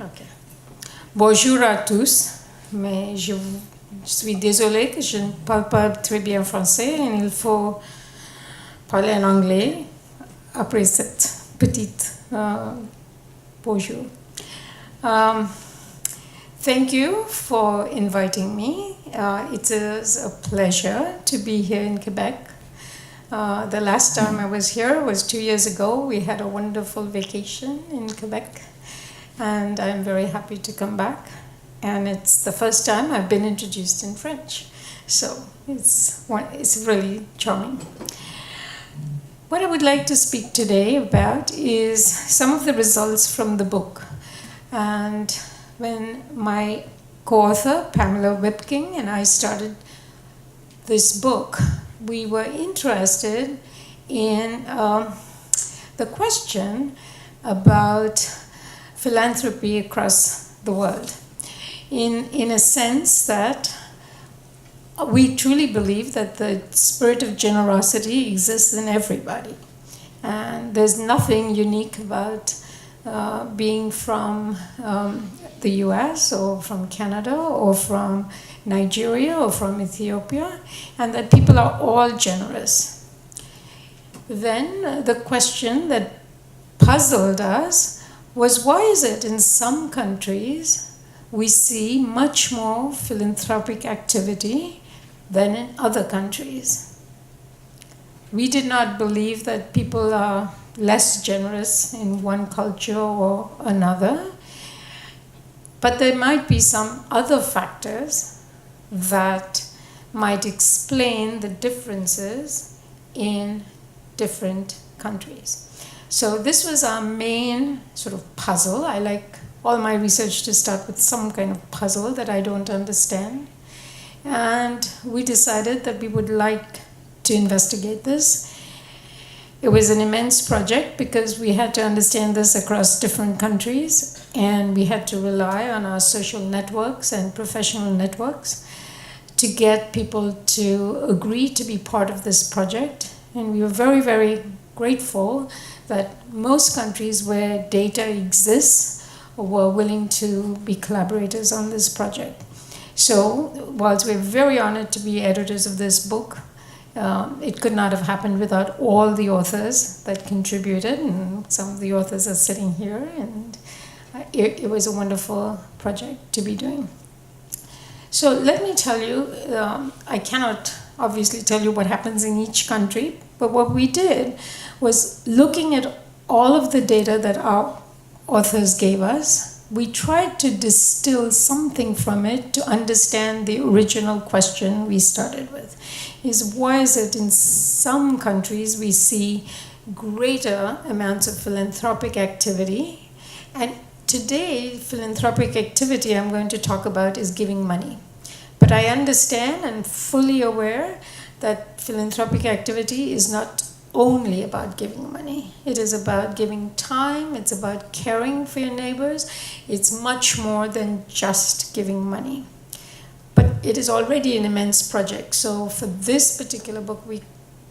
Ok. Bonjour à tous, mais je suis désolée que je ne parle pas très bien français et il faut parler en anglais après cette petite bonjour. Thank you for inviting me. It is a pleasure to be here in Quebec. The last time I was here was 2 years ago. We had a wonderful vacation in Quebec, and I'm very happy to come back. And it's the first time I've been introduced in French, so it's really charming. What I would like to speak today about is some of the results from the book. And when my co-author, Pamela Whipking, and I started this book, we were interested in the question about philanthropy across the world. In a sense that we truly believe that the spirit of generosity exists in everybody. And there's nothing unique about being from the US or from Canada or from Nigeria or from Ethiopia, and that people are all generous. Then the question that puzzled us was, why is it in some countries we see much more philanthropic activity than in other countries? We did not believe that people are less generous in one culture or another, but there might be some other factors that might explain the differences in different countries. So this was our main sort of puzzle. I like all my research to start with some kind of puzzle that I don't understand. And we decided that we would like to investigate this. It was an immense project because we had to understand this across different countries, and we had to rely on our social networks and professional networks to get people to agree to be part of this project. And we were very, very grateful that most countries where data exists were willing to be collaborators on this project. So, whilst we're very honored to be editors of this book, it could not have happened without all the authors that contributed, and some of the authors are sitting here, and it was a wonderful project to be doing. So let me tell you, I cannot obviously tell you what happens in each country, but what we did was looking at all of the data that our authors gave us. We tried to distill something from it to understand the original question we started with. Is why is it in some countries we see greater amounts of philanthropic activity? And today, philanthropic activity I'm going to talk about is giving money. But I understand and fully aware that philanthropic activity is not only about giving money. It is about giving time, it's about caring for your neighbors. It's much more than just giving money. But it is already an immense project. So for this particular book, we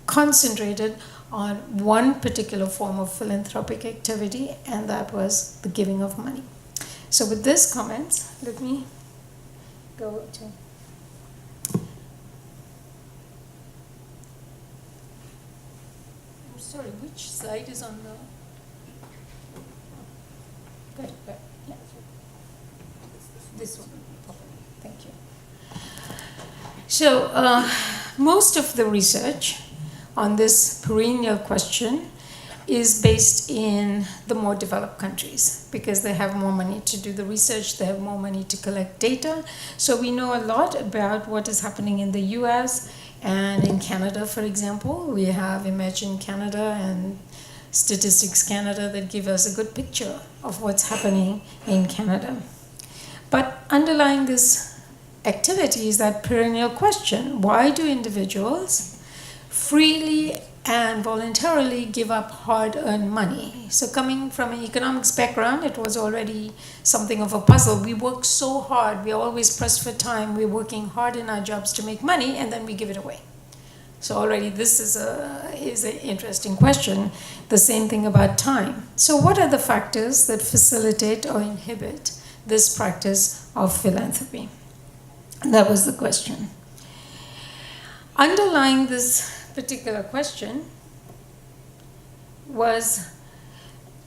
concentrated on one particular form of philanthropic activity, and that was the giving of money. So with this comments, let me go to... I'm sorry, which slide is on the... Good. Yeah. This one. Thank you. So, most of the research on this perennial question is based in the more developed countries because they have more money to do the research, they have more money to collect data. So we know a lot about what is happening in the US and in Canada, for example. We have Imagine Canada and Statistics Canada that give us a good picture of what's happening in Canada. But underlying this activity is that perennial question: why do individuals freely and voluntarily give up hard-earned money? So coming from an economics background, it was already something of a puzzle. We work so hard, we're always pressed for time, we're working hard in our jobs to make money, and then we give it away. So already this is an interesting question. The same thing about time. So what are the factors that facilitate or inhibit this practice of philanthropy? That was the question. Underlying this particular question was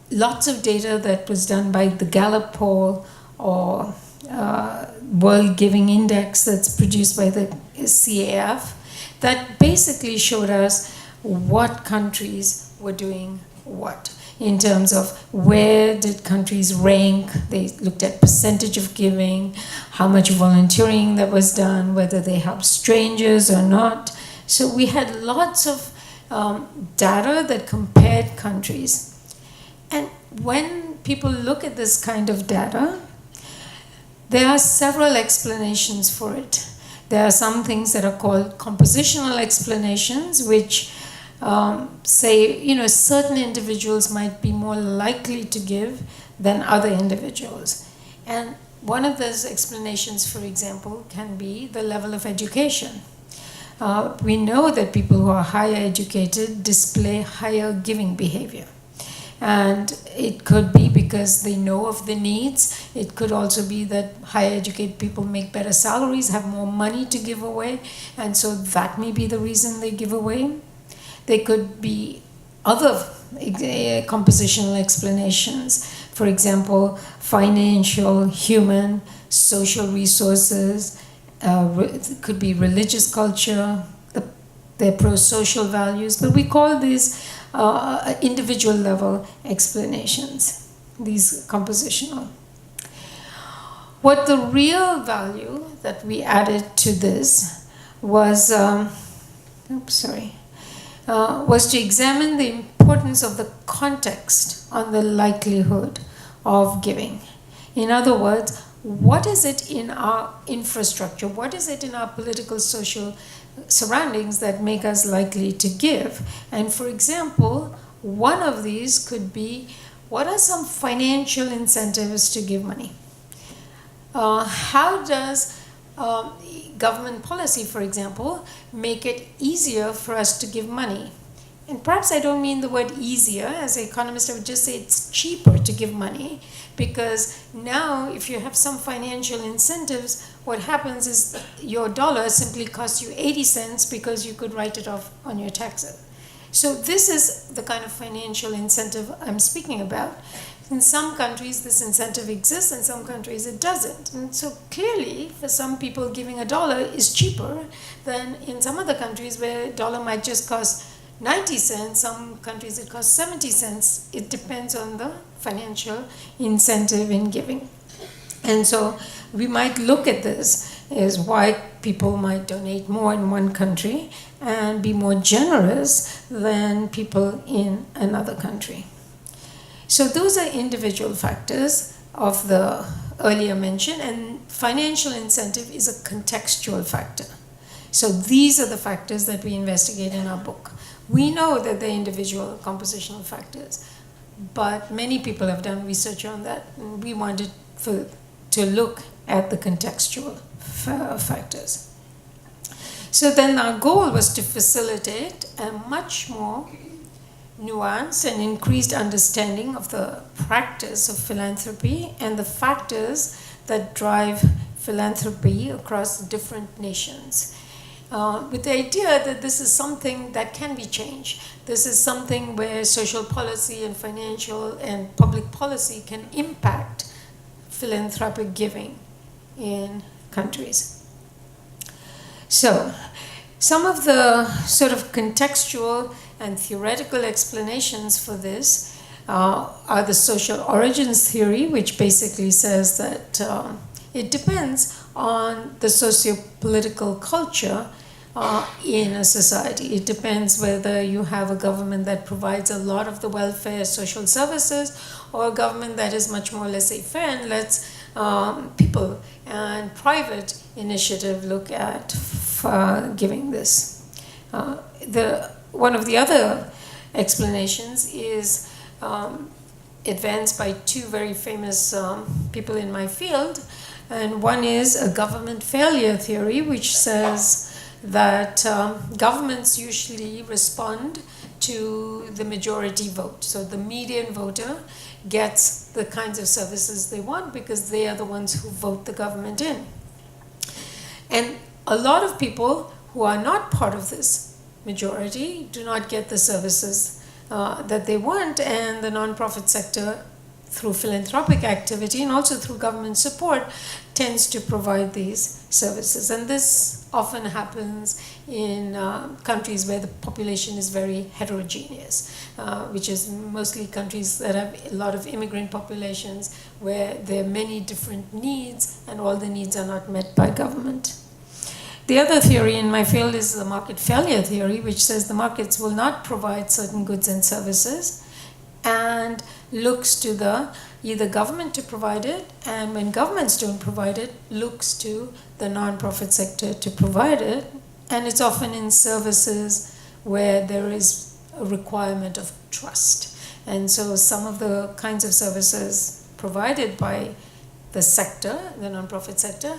lots of data that was done by the Gallup poll or World Giving Index that's produced by the CAF that basically showed us what countries were doing what in terms of where did countries rank. They looked at percentage of giving, how much volunteering that was done, whether they helped strangers or not. So we had lots of data that compared countries. And when people look at this kind of data, there are several explanations for it. There are some things that are called compositional explanations, which say, certain individuals might be more likely to give than other individuals. And one of those explanations, for example, can be the level of education. We know that people who are higher educated display higher giving behavior. And it could be because they know of the needs. It could also be that higher educated people make better salaries, have more money to give away, and so that may be the reason they give away. There could be other compositional explanations. For example, financial, human, social resources. It could be religious culture, their pro-social values, but we call these individual level explanations, these compositional. What the real value that we added to this was, was to examine the importance of the context on the likelihood of giving. In other words, what is it in our infrastructure? What is it in our political, social surroundings that make us likely to give? And for example, one of these could be, what are some financial incentives to give money? How does government policy, for example, make it easier for us to give money? And perhaps I don't mean the word easier. As an economist, I would just say it's cheaper to give money, because now if you have some financial incentives, what happens is your dollar simply costs you 80 cents because you could write it off on your taxes. So this is the kind of financial incentive I'm speaking about. In some countries, this incentive exists, in some countries it doesn't. And so clearly, for some people, giving $1 is cheaper than in some other countries where $1 might just cost 90 cents, some countries it costs 70 cents. It depends on the financial incentive in giving. And so we might look at this as why people might donate more in one country and be more generous than people in another country. So those are individual factors of the earlier mention, and financial incentive is a contextual factor. So these are the factors that we investigate in our book. We know that they're individual compositional factors, but many people have done research on that, and we wanted to look at the contextual factors. So then our goal was to facilitate a much more nuanced and increased understanding of the practice of philanthropy and the factors that drive philanthropy across different nations. With the idea that this is something that can be changed. This is something where social policy and financial and public policy can impact philanthropic giving in countries. So, some of the sort of contextual and theoretical explanations for this are the social origins theory, which basically says that it depends on the socio-political culture in a society. It depends whether you have a government that provides a lot of the welfare social services or a government that is much more laissez-faire and lets people and private initiative look at giving this. One of the other explanations is advanced by two very famous people in my field, and one is a government failure theory, which says that governments usually respond to the majority vote. So the median voter gets the kinds of services they want because they are the ones who vote the government in. And a lot of people who are not part of this majority do not get the services that they want, and the nonprofit sector, through philanthropic activity and also through government support, tends to provide these services. And this often happens in countries where the population is very heterogeneous, which is mostly countries that have a lot of immigrant populations where there are many different needs and all the needs are not met by government. The other theory in my field is the market failure theory, which says the markets will not provide certain goods and services and looks to the either government to provide it, and when governments don't provide it, looks to the nonprofit sector to provide it, and it's often in services where there is a requirement of trust. And so some of the kinds of services provided by the sector, the nonprofit sector,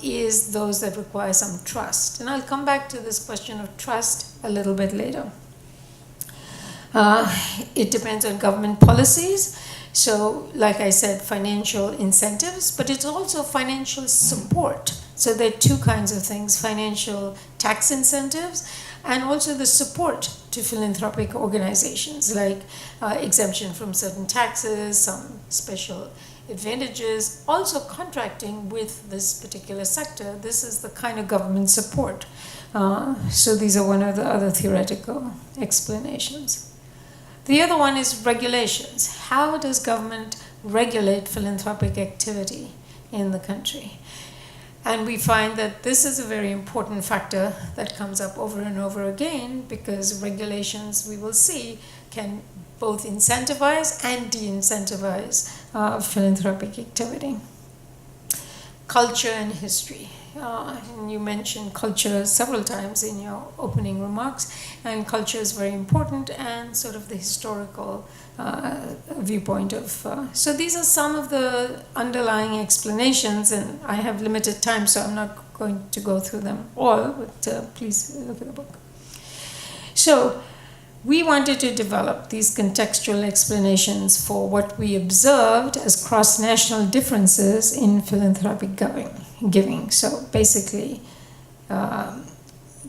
is those that require some trust. And I'll come back to this question of trust a little bit later. It depends on government policies. So, like I said, financial incentives, but it's also financial support. So there are two kinds of things: financial tax incentives and also the support to philanthropic organizations, like exemption from certain taxes, some special advantages, also contracting with this particular sector. This is the kind of government support. So these are one of the other theoretical explanations. The other one is regulations. How does government regulate philanthropic activity in the country? And we find that this is a very important factor that comes up over and over again, because regulations, we will see, can both incentivize and de-incentivize philanthropic activity. Culture and history. And you mentioned culture several times in your opening remarks, and culture is very important, and sort of the historical viewpoint of... So these are some of the underlying explanations, and I have limited time, so I'm not going to go through them all, but please look at the book. So we wanted to develop these contextual explanations for what we observed as cross-national differences in philanthropic giving. So basically, the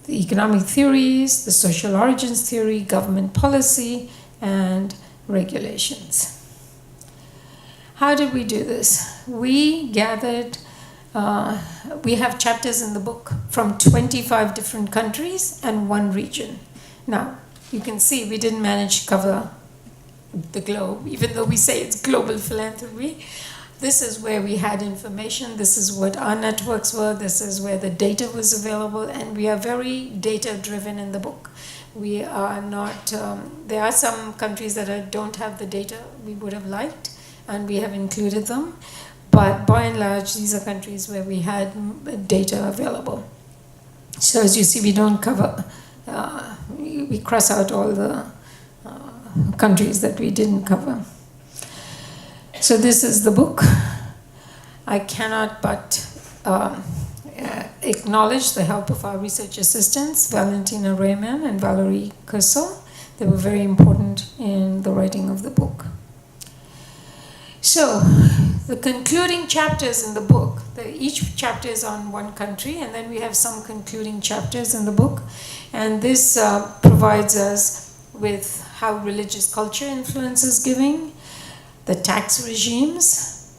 economic theories, the social origins theory, government policy, and regulations. How did we do this? We gathered, we have chapters in the book from 25 different countries and one region. Now, you can see we didn't manage to cover the globe, even though we say it's global philanthropy. This is where we had information, this is what our networks were, this is where the data was available, and we are very data-driven in the book. We are not, there are some countries that don't have the data we would have liked, and we have included them, but by and large, these are countries where we had data available. So as you see, we don't cover, we cross out all the countries that we didn't cover. So this is the book. I cannot but acknowledge the help of our research assistants, Valentina Rayman and Valerie Kersel. They were very important in the writing of the book. So the concluding chapters in the book, each chapter is on one country, and then we have some concluding chapters in the book. And this provides us with how religious culture influences giving, the tax regimes,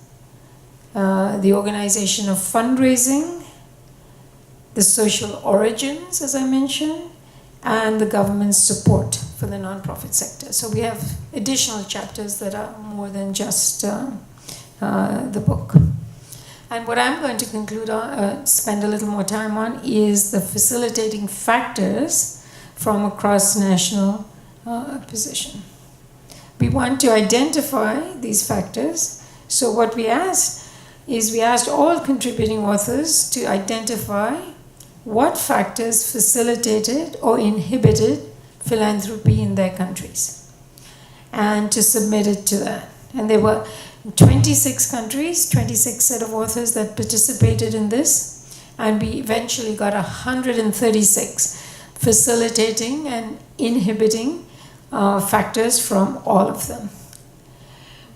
the organization of fundraising, the social origins, as I mentioned, and the government's support for the nonprofit sector. So we have additional chapters that are more than just the book. And what I'm going to conclude on, spend a little more time on, is the facilitating factors from a cross-national position. We want to identify these factors. So what we asked is we asked all contributing authors to identify what factors facilitated or inhibited philanthropy in their countries, and to submit it to that. And there were 26 countries, 26 set of authors that participated in this, and we eventually got 136 facilitating and inhibiting factors from all of them.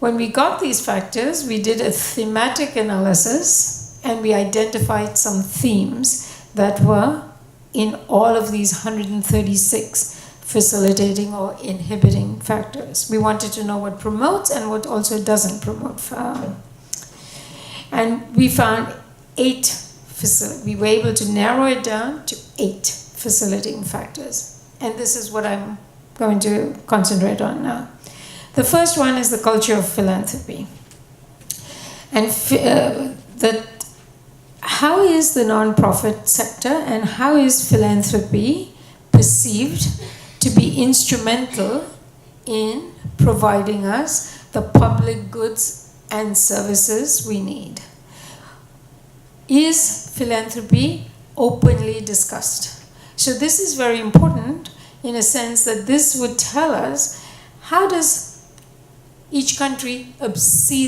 When we got these factors, we did a thematic analysis and we identified some themes that were in all of these 136 facilitating or inhibiting factors. We wanted to know what promotes and what also doesn't promote. And we found 8 we were able to narrow it down to 8 facilitating factors. And this is what I'm going to concentrate on now. The first one is the culture of philanthropy. And how is the nonprofit sector and how is philanthropy perceived to be instrumental in providing us the public goods and services we need? Is philanthropy openly discussed? So this is very important in a sense that this would tell us how does each country see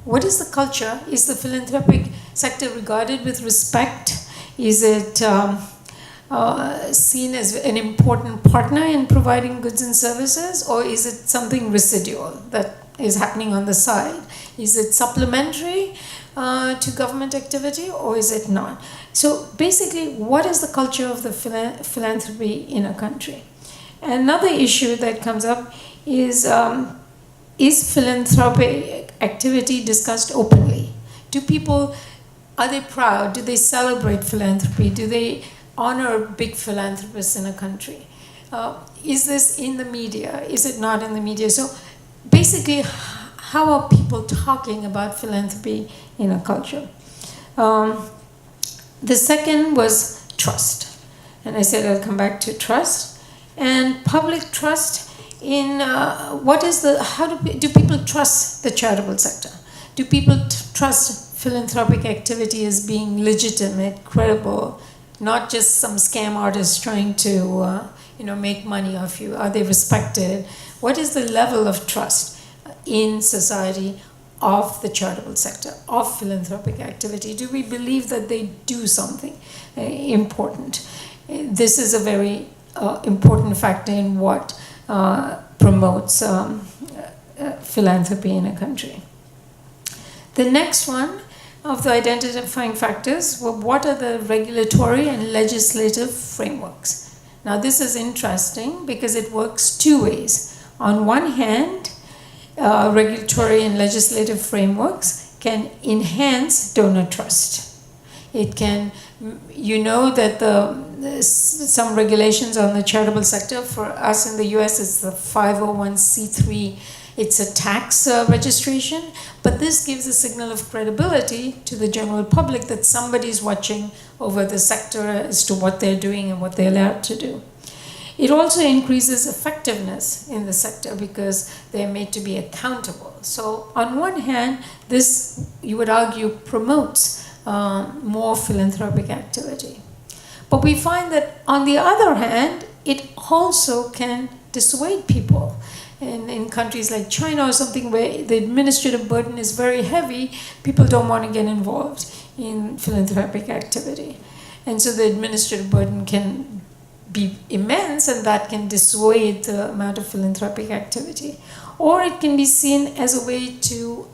what is the culture? Is the philanthropic sector regarded with respect? Is it seen as an important partner in providing goods and services, or is it something residual that is happening on the side? Is it supplementary to government activity, or is it not? So basically, what is the culture of the philanthropy in a country? Another issue that comes up is philanthropic activity discussed openly? Are they proud? Do they celebrate philanthropy? Do they honor big philanthropists in a country? Is this in the media? Is it not in the media? So basically, how are people talking about philanthropy in a culture? The second was trust. And I said I'll come back to trust. And public trust in how do people trust the charitable sector? Do people trust philanthropic activity as being legitimate, credible, not just some scam artist trying to make money off you? Are they respected? What is the level of trust in society of the charitable sector, of philanthropic activity? Do we believe that they do something important? This is a very important factor in what promotes philanthropy in a country. The next one of the identifying factors were what are the regulatory and legislative frameworks. Now this is interesting because it works 2 ways. On one hand, regulatory and legislative frameworks can enhance donor trust. It can, that some regulations on the charitable sector, for us in the US it's the 501c3, it's a tax registration, but this gives a signal of credibility to the general public that somebody's watching over the sector as to what they're doing and what they're allowed to do. It also increases effectiveness in the sector because they're made to be accountable. So on one hand, this, you would argue, promotes more philanthropic activity. But we find that on the other hand, it also can dissuade people. And in countries like China or something where the administrative burden is very heavy, people don't want to get involved in philanthropic activity. And so the administrative burden can be immense, and that can dissuade the amount of philanthropic activity. Or it can be seen as a way to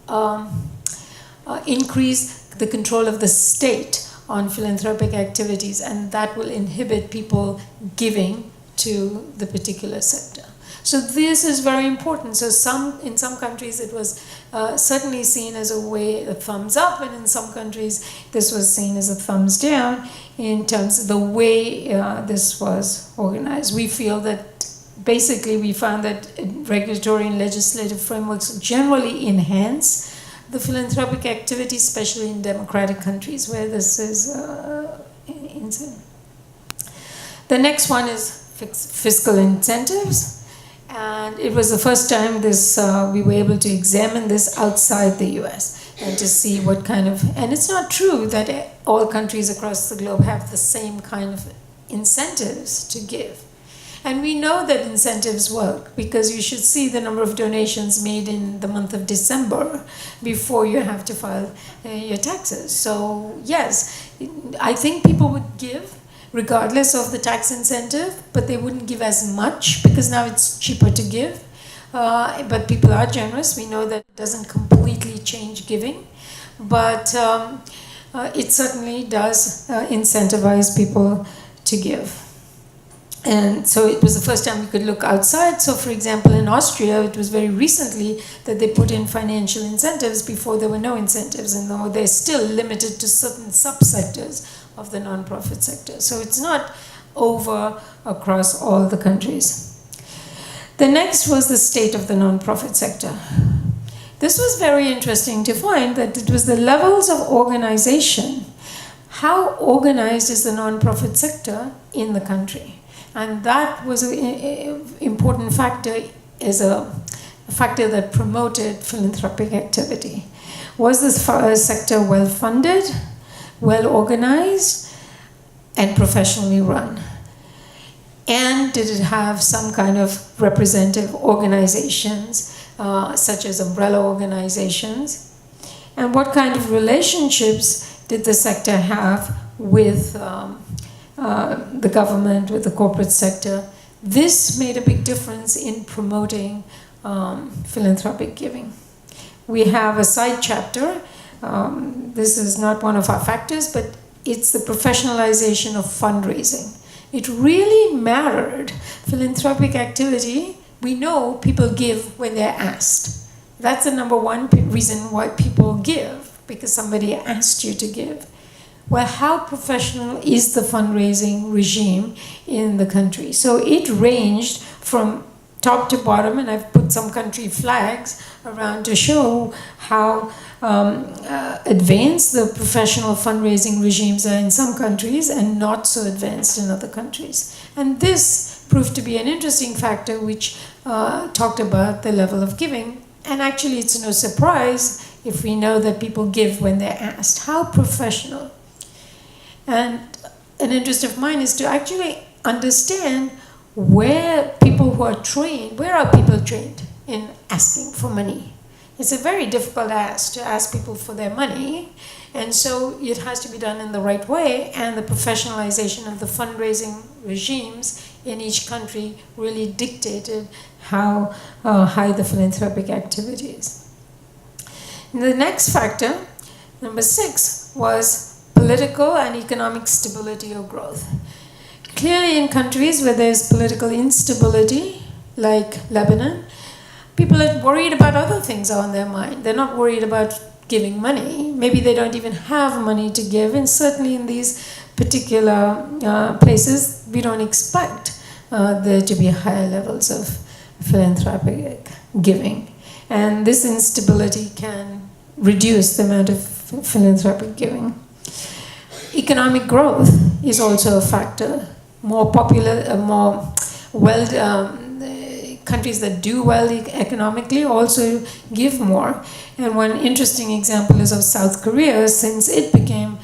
increase the control of the state on philanthropic activities, and that will inhibit people giving to the particular sector. So this is very important. So in some countries it was certainly seen as a way, a thumbs up, and in some countries this was seen as a thumbs down in terms of the way this was organized. We feel that basically we found that regulatory and legislative frameworks generally enhance the philanthropic activity, especially in democratic countries where this is insane. The next one is fiscal incentives. And it was the first time we were able to examine this outside the US and to see what kind of, and it's not true that all countries across the globe have the same kind of incentives to give. And we know that incentives work because you should see the number of donations made in the month of December before you have to file your taxes. So yes, I think people would give regardless of the tax incentive, but they wouldn't give as much because now it's cheaper to give. but people are generous. We know that it doesn't completely change giving, but it certainly does incentivize people to give. And so it was the first time we could look outside. So for example, in Austria, it was very recently that they put in financial incentives. Before there were no incentives, and though they're still limited to certain subsectors of the nonprofit sector. So it's not over across all the countries. The next was the state of the nonprofit sector. This was very interesting to find that it was the levels of organization. How organized is the nonprofit sector in the country? And that was an important factor, is a factor that promoted philanthropic activity. Was this sector well funded, well organized, and professionally run? And did it have some kind of representative organizations, such as umbrella organizations? And what kind of relationships did the sector have with the government, with the corporate sector? This made a big difference in promoting philanthropic giving. We have a side chapter. This is not one of our factors, but it's the professionalization of fundraising. It really mattered. Philanthropic activity, we know people give when they're asked. That's the number one reason why people give, because somebody asked you to give. Well, how professional is the fundraising regime in the country? So it ranged from top to bottom, and I've put some country flags around to show how advanced the professional fundraising regimes are in some countries and not so advanced in other countries. And this proved to be an interesting factor which talked about the level of giving. And actually it's no surprise if we know that people give when they're asked. How professional? And an interest of mine is to actually understand where people who are trained, where are people trained in asking for money? It's a very difficult ask to ask people for their money, and so it has to be done in the right way, and the professionalization of the fundraising regimes in each country really dictated how high the philanthropic activity is. The next factor, number 6, was political and economic stability or growth. Clearly in countries where there's political instability, like Lebanon, people are worried about other things on their mind. They're not worried about giving money. Maybe they don't even have money to give, and certainly in these particular places, we don't expect there to be higher levels of philanthropic giving. And this instability can reduce the amount of philanthropic giving. Economic growth is also a factor. More popular, more countries that do well economically also give more. And one interesting example is of South Korea. Since it became,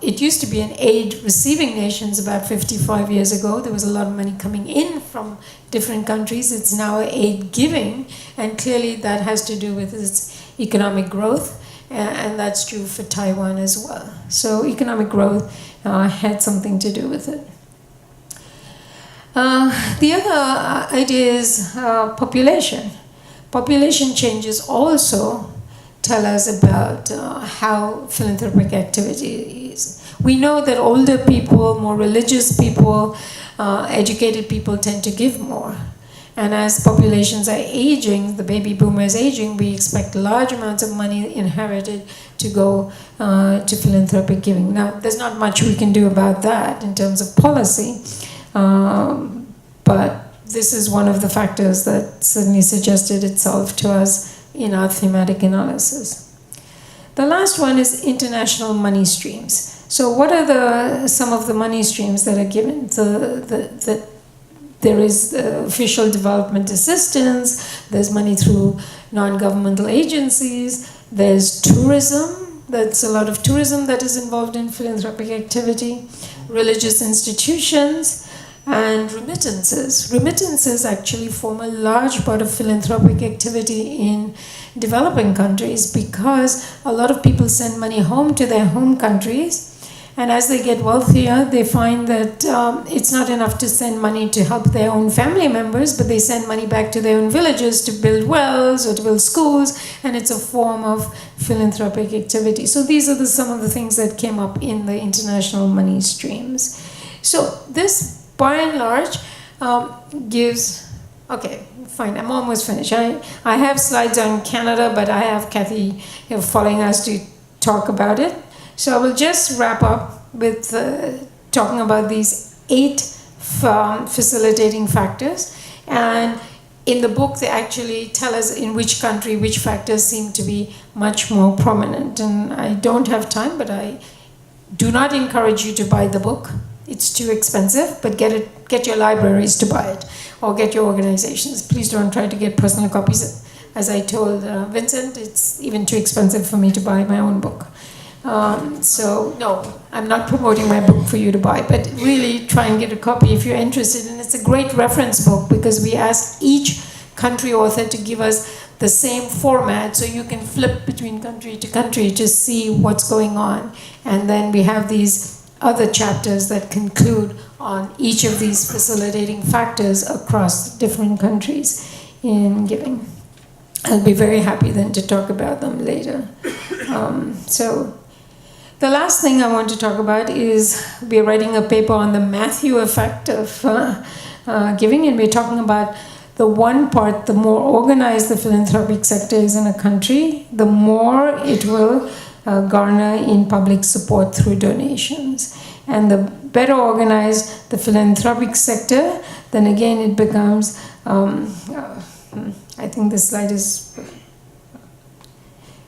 it used to be an aid-receiving nation about 55 years ago. There was a lot of money coming in from different countries. It's now aid-giving, and clearly that has to do with its economic growth, and that's true for Taiwan as well. So economic growth had something to do with it. The other idea is population. Population changes also tell us about how philanthropic activity is. We know that older people, more religious people, educated people tend to give more. And as populations are aging, the baby boomers aging, we expect large amounts of money inherited to go to philanthropic giving. Now, there's not much we can do about that in terms of policy. But this is one of the factors that certainly suggested itself to us in our thematic analysis. The last one is international money streams. So what are some of the money streams that are given? There is official development assistance, there's money through non-governmental agencies, there's tourism, that's a lot of tourism that is involved in philanthropic activity, religious institutions, and remittances. Remittances actually form a large part of philanthropic activity in developing countries because a lot of people send money home to their home countries, And as they get wealthier, they find that it's not enough to send money to help their own family members, but they send money back to their own villages to build wells or to build schools, and it's a form of philanthropic activity. So these are some of the things that came up in the international money streams. So this, by and large, gives, okay, fine, I'm almost finished. I have slides on Canada, but I have Kathy following us to talk about it. So I will just wrap up with talking about these 8 facilitating factors. And in the book, they actually tell us in which country which factors seem to be much more prominent. And I don't have time, but I do not encourage you to buy the book. It's too expensive, but get your libraries to buy it, or get your organizations. Please don't try to get personal copies. As I told Vincent, it's even too expensive for me to buy my own book. So no, I'm not promoting my book for you to buy, but really try and get a copy if you're interested. And it's a great reference book because we ask each country author to give us the same format so you can flip between country to country to see what's going on. And then we have these other chapters that conclude on each of these facilitating factors across different countries in giving. I'll be very happy then to talk about them later. So the last thing I want to talk about is we're writing a paper on the Matthew effect of giving, and we're talking about the one part, the more organized the philanthropic sector is in a country, the more it will garner in public support through donations. And the better organized the philanthropic sector, then again it becomes, I think this slide is,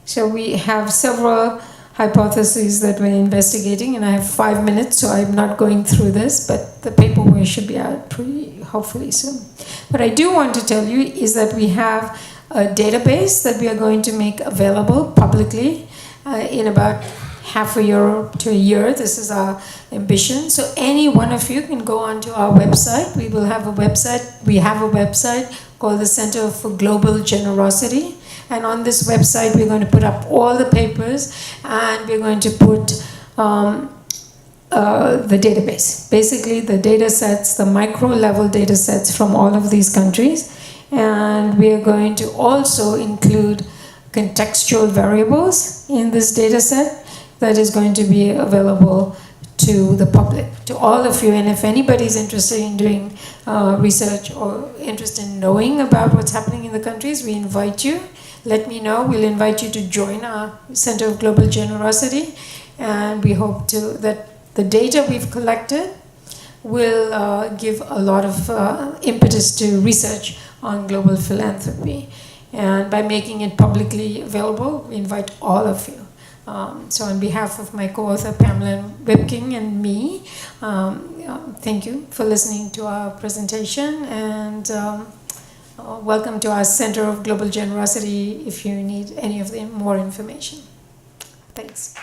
so we have several hypotheses that we're investigating, and I have 5 minutes, so I'm not going through this, but the paperwork should be out pretty hopefully soon. What I do want to tell you is that we have a database that we are going to make available publicly in about half a year to a year. This is our ambition. So any one of you can go onto our website. We will have a website. We have a website called the Center for Global Generosity. And on this website, we're going to put up all the papers, and we're going to put the database. Basically, the data sets, the micro-level data sets from all of these countries. And we are going to also include contextual variables in this data set that is going to be available to the public, to all of you. And if anybody's interested in doing research or interested in knowing about what's happening in the countries, we invite you. Let me know. We'll invite you to join our Center of Global Generosity, and we hope that the data we've collected will give a lot of impetus to research on global philanthropy. And by making it publicly available, we invite all of you. So on behalf of my co-author Pamela Wipking and me, thank you for listening to our presentation, and welcome to our Center of Global Generosity if you need any of the more information. Thanks.